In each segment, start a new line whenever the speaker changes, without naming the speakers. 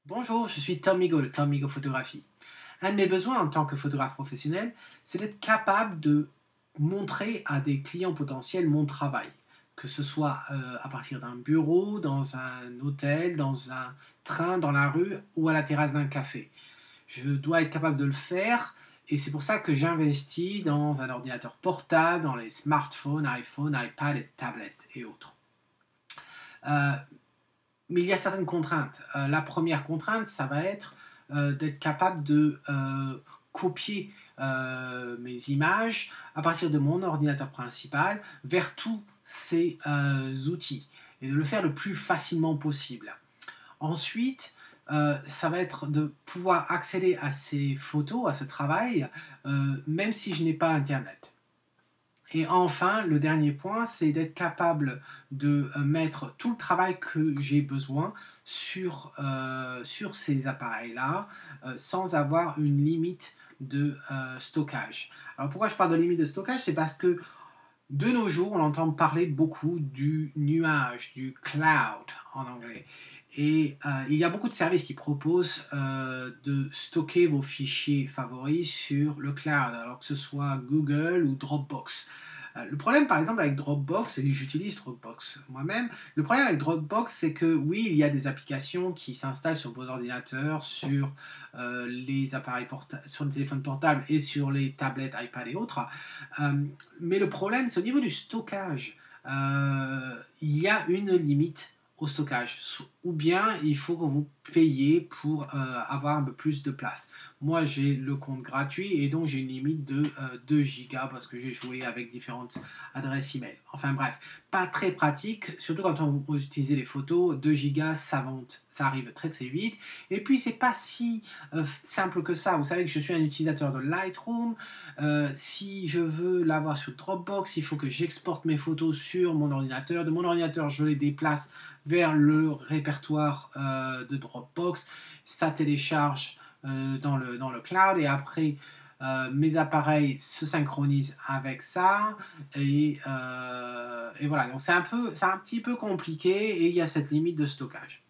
Bonjour, je suis Tom Migaud de Tom Migaud Photographie. Un de mes besoins en tant que photographe professionnel, c'est d'être capable de montrer à des clients potentiels mon travail. Que ce soit à partir d'un bureau, dans un hôtel, dans un train, dans la rue ou à la terrasse d'un café. Je dois être capable de le faire et c'est pour ça que j'investis dans un ordinateur portable, dans les smartphones, iPhone, iPad et tablettes et autres. Mais il y a certaines contraintes. La première contrainte, ça va être d'être capable de copier mes images à partir de mon ordinateur principal vers tous ces outils et de le faire le plus facilement possible. Ensuite, ça va être de pouvoir accéder à ces photos, à ce travail, même si je n'ai pas Internet. Et enfin, le dernier point, c'est d'être capable de mettre tout le travail que j'ai besoin sur ces appareils-là, sans avoir une limite de stockage. Alors pourquoi je parle de limite de stockage? C'est parce que de nos jours, on entend parler beaucoup du nuage, du cloud en anglais. Et il y a beaucoup de services qui proposent de stocker vos fichiers favoris sur le cloud, alors que ce soit Google ou Dropbox. Le problème, par exemple, avec Dropbox, et j'utilise Dropbox moi-même, le problème avec Dropbox, c'est que oui, il y a des applications qui s'installent sur vos ordinateurs, sur les appareils sur les téléphones portables et sur les tablettes, iPad et autres. Mais le problème, c'est au niveau du stockage. Il y a une limite au stockage, ou bien il faut que vous payiez pour avoir un peu plus de place. Moi j'ai le compte gratuit et donc j'ai une limite de 2 gigas parce que j'ai joué avec différentes adresses email. Enfin bref, pas très pratique, surtout quand vous utilisez les photos. 2 gigas ça monte, ça arrive très très vite, et puis c'est pas si simple que ça. Vous savez que je suis un utilisateur de Lightroom. Si je veux l'avoir sur Dropbox, il faut que j'exporte mes photos sur mon ordinateur. De mon ordinateur, je les déplace vers le répertoire de Dropbox. Ça télécharge dans le cloud et après mes appareils se synchronisent avec ça et voilà. Donc c'est un petit peu compliqué et il y a cette limite de stockage.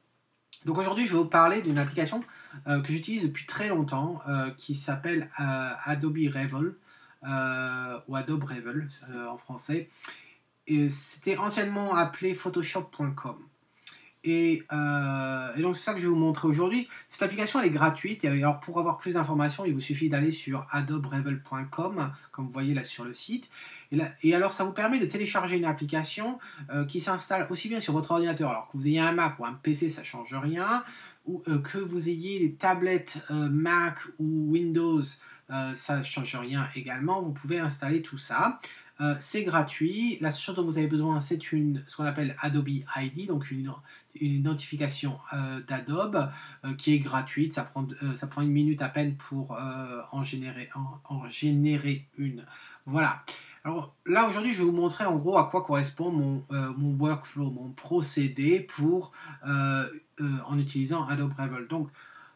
Donc aujourd'hui, je vais vous parler d'une application que j'utilise depuis très longtemps qui s'appelle Adobe Reveal ou Adobe Reveal en français. Et c'était anciennement appelé Photoshop.com. Et donc c'est ça que je vais vous montrer aujourd'hui. Cette application elle est gratuite. Et alors pour avoir plus d'informations, il vous suffit d'aller sur adobereveal.com, comme vous voyez là sur le site. Et alors ça vous permet de télécharger une application qui s'installe aussi bien sur votre ordinateur, alors que vous ayez un Mac ou un PC, ça ne change rien, ou que vous ayez des tablettes Mac ou Windows, ça ne change rien également. Vous pouvez installer tout ça. C'est gratuit. La seule chose dont vous avez besoin, c'est ce qu'on appelle Adobe ID, donc une identification d'Adobe qui est gratuite. Ça prend 1 minute à peine pour en générer une. Voilà. Alors là, aujourd'hui, je vais vous montrer en gros à quoi correspond mon workflow, mon procédé pour en utilisant Adobe Reveal. Donc,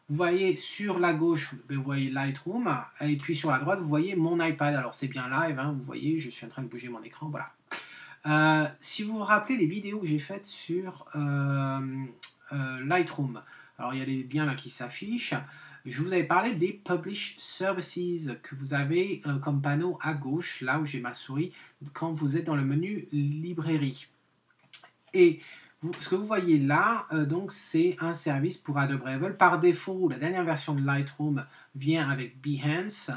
vous voyez sur la gauche, vous voyez Lightroom, et puis sur la droite, vous voyez mon iPad. Alors c'est bien live, hein, vous voyez, je suis en train de bouger mon écran, voilà. Si vous vous rappelez les vidéos que j'ai faites sur Lightroom, alors il y a les liens là qui s'affichent. Je vous avais parlé des Publish Services que vous avez comme panneau à gauche, là où j'ai ma souris, quand vous êtes dans le menu Librairie. Et ce que vous voyez là, donc c'est un service pour Adobe Reveal. Par défaut, la dernière version de Lightroom vient avec Behance.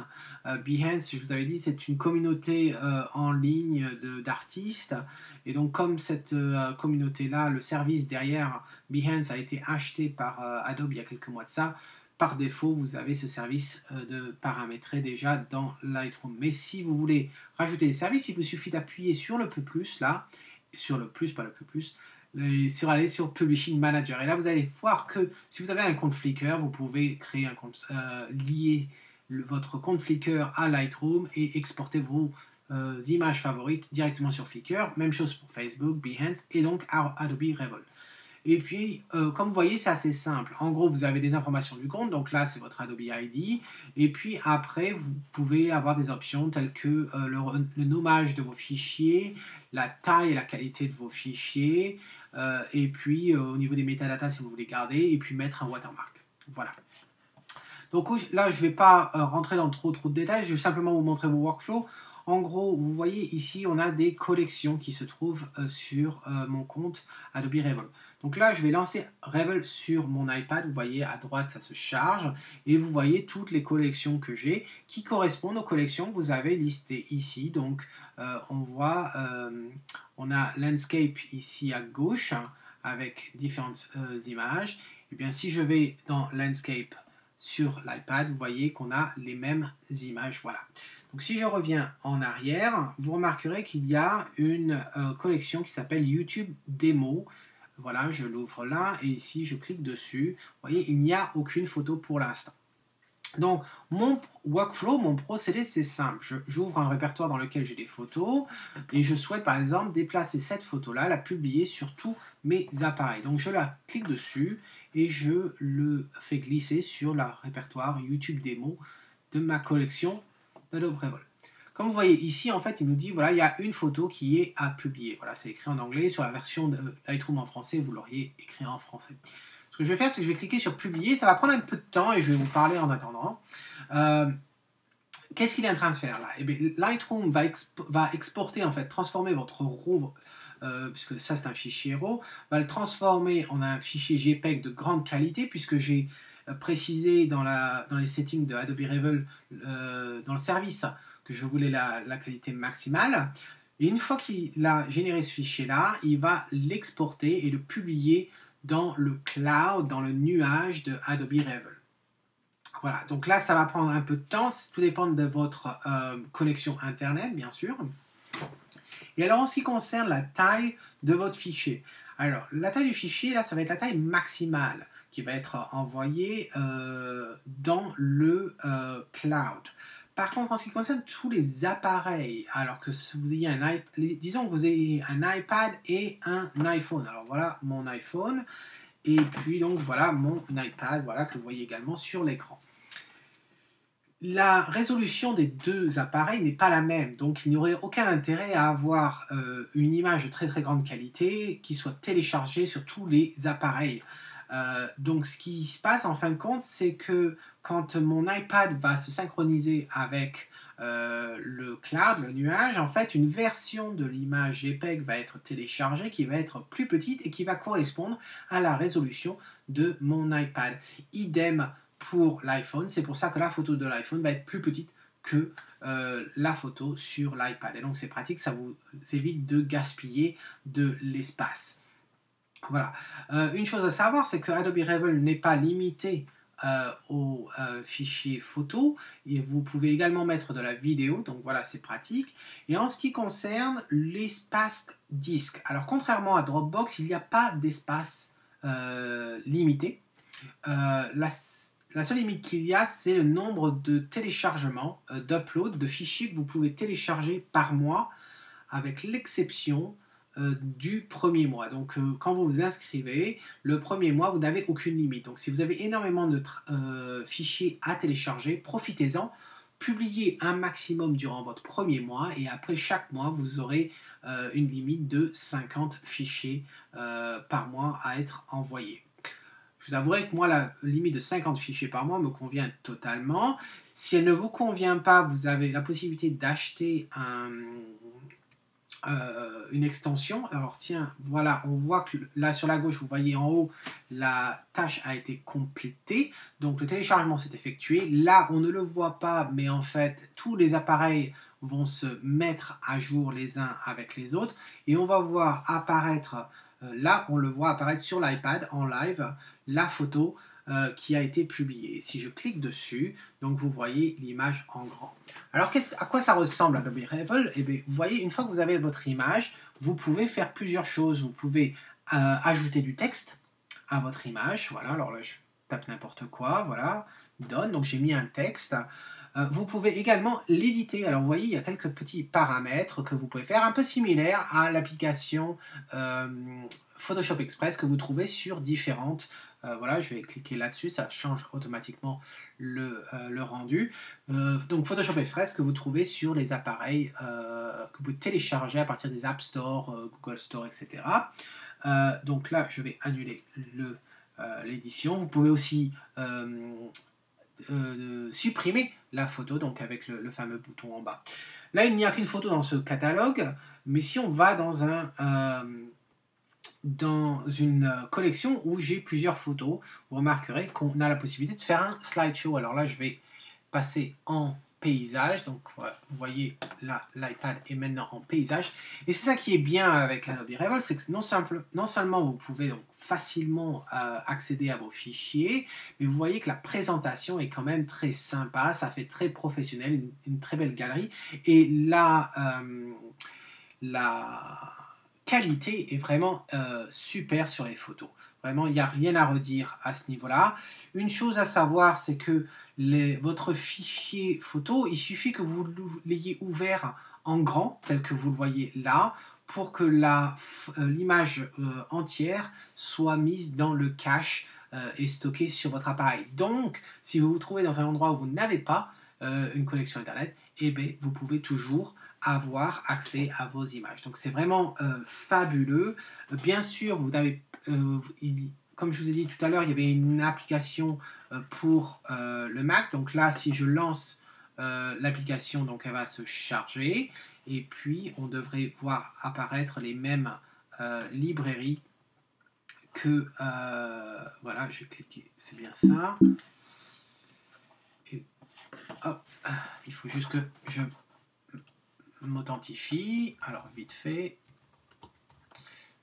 Behance, je vous avais dit, c'est une communauté en ligne d'artistes. Et donc, comme cette communauté-là, le service derrière Behance a été acheté par Adobe il y a quelques mois de ça, par défaut, vous avez ce service de paramétrer déjà dans Lightroom. Mais si vous voulez rajouter des services, il vous suffit d'appuyer sur le plus là, sur le plus, pas le plus, aller sur Publishing Manager. Et là, vous allez voir que si vous avez un compte Flickr, vous pouvez créer un compte, lier votre compte Flickr à Lightroom et exporter vos images favorites directement sur Flickr. Même chose pour Facebook, Behance et donc Adobe Reveal. Et puis, comme vous voyez, c'est assez simple. En gros, vous avez des informations du compte, donc là, c'est votre Adobe ID. Et puis après, vous pouvez avoir des options telles que le nommage de vos fichiers, la taille et la qualité de vos fichiers, et puis au niveau des métadatas, si vous voulez garder, et puis mettre un watermark. Voilà. Donc là, je ne vais pas rentrer dans trop de détails, je vais simplement vous montrer vos workflows. En gros, vous voyez ici, on a des collections qui se trouvent sur mon compte Adobe Revel. Donc là, je vais lancer Revel sur mon iPad. Vous voyez, à droite, ça se charge. Et vous voyez toutes les collections que j'ai qui correspondent aux collections que vous avez listées ici. Donc, on voit, on a Landscape ici à gauche avec différentes images. Et bien, si je vais dans Landscape sur l'iPad, vous voyez qu'on a les mêmes images. Voilà. Donc si je reviens en arrière, vous remarquerez qu'il y a une collection qui s'appelle YouTube Démo. Voilà, je l'ouvre là et ici je clique dessus. Vous voyez, il n'y a aucune photo pour l'instant. Donc mon workflow, mon procédé, c'est simple. J'ouvre un répertoire dans lequel j'ai des photos et je souhaite par exemple déplacer cette photo-là, la publier sur tous mes appareils. Donc je la clique dessus et je le fais glisser sur le répertoire YouTube Démo de ma collection d'Adobe Revel. Comme vous voyez ici, en fait, il nous dit, voilà, il y a une photo qui est à publier. Voilà, c'est écrit en anglais. Sur la version de Lightroom en français, vous l'auriez écrit en français. Ce que je vais faire, c'est que je vais cliquer sur publier. Ça va prendre un peu de temps et je vais vous parler en attendant. Qu'est-ce qu'il est en train de faire là? Eh bien, Lightroom va exporter, en fait, transformer votre RAW, puisque ça c'est un fichier RAW, va le transformer en un fichier JPEG de grande qualité, puisque j'ai précisé dans les settings de Adobe Revel, dans le service, que je voulais la qualité maximale. Et une fois qu'il a généré ce fichier-là, il va l'exporter et le publier dans le cloud, dans le nuage de Adobe Revel. Voilà, donc là, ça va prendre un peu de temps, tout dépend de votre connexion Internet, bien sûr. Et alors, en ce qui concerne la taille de votre fichier, alors, la taille du fichier, là, ça va être la taille maximale qui va être envoyée dans le cloud. Par contre, en ce qui concerne tous les appareils, alors que vous ayez disons que vous ayez un iPad et un iPhone. Alors voilà mon iPhone, et puis donc voilà mon iPad, voilà, que vous voyez également sur l'écran. La résolution des deux appareils n'est pas la même, donc il n'y aurait aucun intérêt à avoir une image de très très grande qualité qui soit téléchargée sur tous les appareils. Donc ce qui se passe en fin de compte, c'est que quand mon iPad va se synchroniser avec le cloud, le nuage, en fait une version de l'image JPEG va être téléchargée qui va être plus petite et qui va correspondre à la résolution de mon iPad. Idem pour l'iPhone, c'est pour ça que la photo de l'iPhone va être plus petite que la photo sur l'iPad. Et donc c'est pratique, ça vous évite de gaspiller de l'espace. Voilà. Une chose à savoir, c'est que Adobe Revel n'est pas limité aux fichiers photo, et vous pouvez également mettre de la vidéo, donc voilà, c'est pratique. Et en ce qui concerne l'espace disque, alors contrairement à Dropbox, il n'y a pas d'espace limité. La seule limite qu'il y a, c'est le nombre de téléchargements, d'upload, de fichiers que vous pouvez télécharger par mois, avec l'exception du premier mois. Donc quand vous vous inscrivez, le premier mois, vous n'avez aucune limite. Donc si vous avez énormément de fichiers à télécharger, profitez-en, publiez un maximum durant votre premier mois, et après chaque mois, vous aurez une limite de 50 fichiers par mois à être envoyés. Je vous avouerai que moi, la limite de 50 fichiers par mois me convient totalement. Si elle ne vous convient pas, vous avez la possibilité d'acheter une extension. Alors tiens, voilà, on voit que là sur la gauche, vous voyez en haut, la tâche a été complétée. Donc le téléchargement s'est effectué. Là, on ne le voit pas, mais en fait, tous les appareils vont se mettre à jour les uns avec les autres. Et on va voir apparaître... Là, on le voit apparaître sur l'iPad en live, la photo qui a été publiée. Si je clique dessus, donc vous voyez l'image en grand. Alors, à quoi ça ressemble Adobe Revel? Eh bien, vous voyez, une fois que vous avez votre image, vous pouvez faire plusieurs choses. Vous pouvez ajouter du texte à votre image. Voilà, alors là, tape n'importe quoi, voilà, done, donc j'ai mis un texte. Vous pouvez également l'éditer. Alors vous voyez, il y a quelques petits paramètres que vous pouvez faire, un peu similaires à l'application Photoshop Express que vous trouvez sur différentes. Voilà, je vais cliquer là-dessus, ça change automatiquement le rendu. Donc Photoshop Express que vous trouvez sur les appareils que vous pouvez télécharger à partir des App Store, Google Store, etc. Donc là, je vais annuler l'édition. Vous pouvez aussi supprimer la photo, donc avec le fameux bouton en bas. Là, il n'y a qu'une photo dans ce catalogue, mais si on va dans une collection où j'ai plusieurs photos, vous remarquerez qu'on a la possibilité de faire un slideshow. Alors là, je vais passer en paysage, donc vous voyez là, l'iPad est maintenant en paysage, et c'est ça qui est bien avec Adobe Reveal, c'est que non seulement vous pouvez donc facilement accéder à vos fichiers, mais vous voyez que la présentation est quand même très sympa, ça fait très professionnel, une très belle galerie, et la qualité est vraiment super sur les photos. Vraiment, il n'y a rien à redire à ce niveau-là. Une chose à savoir, c'est que votre fichier photo, il suffit que vous l'ayez ouvert en grand, tel que vous le voyez là, pour que l'image entière soit mise dans le cache et stockée sur votre appareil. Donc, si vous vous trouvez dans un endroit où vous n'avez pas une connexion Internet, eh bien, vous pouvez toujours avoir accès à vos images. Donc c'est vraiment fabuleux. Bien sûr, vous avez, comme je vous ai dit tout à l'heure, il y avait une application pour le Mac. Donc là, si je lance l'application, donc elle va se charger. Et puis, on devrait voir apparaître les mêmes librairies que... voilà, je vais cliquer, c'est bien ça. Et, hop, il faut juste que je m'authentifie, alors vite fait,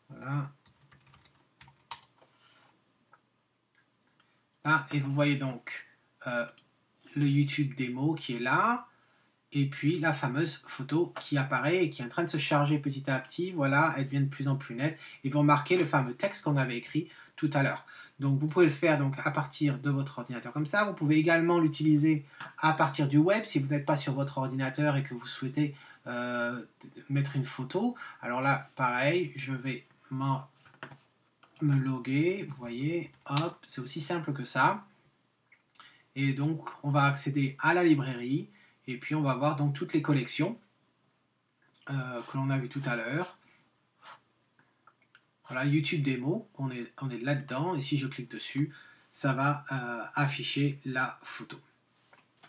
voilà, là, et vous voyez donc le YouTube démo qui est là, et puis la fameuse photo qui apparaît et qui est en train de se charger petit à petit, voilà, elle devient de plus en plus nette, et vous remarquez le fameux texte qu'on avait écrit tout à l'heure. Donc vous pouvez le faire donc à partir de votre ordinateur comme ça, vous pouvez également l'utiliser à partir du web si vous n'êtes pas sur votre ordinateur et que vous souhaitez mettre une photo. Alors là, pareil, je vais me loguer, vous voyez, hop, c'est aussi simple que ça. Et donc, on va accéder à la librairie, et puis on va voir donc toutes les collections que l'on a vu tout à l'heure. Voilà, YouTube démo, on est là-dedans, et si je clique dessus, ça va afficher la photo.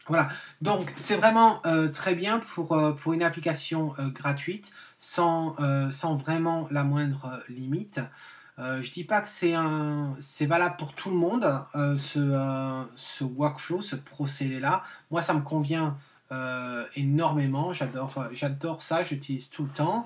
Voilà, donc c'est vraiment très bien pour une application gratuite, sans vraiment la moindre limite. Je dis pas que c'est valable pour tout le monde, ce workflow, ce procédé-là. Moi, ça me convient énormément, j'adore ça, j'utilise tout le temps.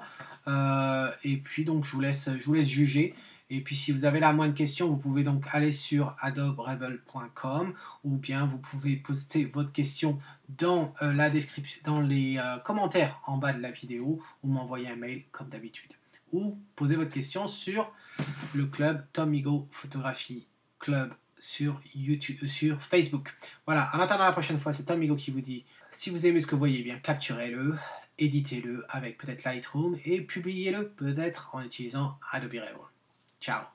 Et puis donc, je vous laisse juger. Et puis si vous avez la moindre question, vous pouvez donc aller sur adobereveal.com ou bien vous pouvez poster votre question dans la description, dans les commentaires en bas de la vidéo, ou m'envoyer un mail comme d'habitude. Ou poser votre question sur le club Tomigo Photographie Club sur YouTube, sur Facebook. Voilà, en attendant la prochaine fois, c'est Tomigo qui vous dit, si vous aimez ce que vous voyez bien, capturez-le, éditez-le avec peut-être Lightroom et publiez-le peut-être en utilisant Adobe Reveal. Ciao.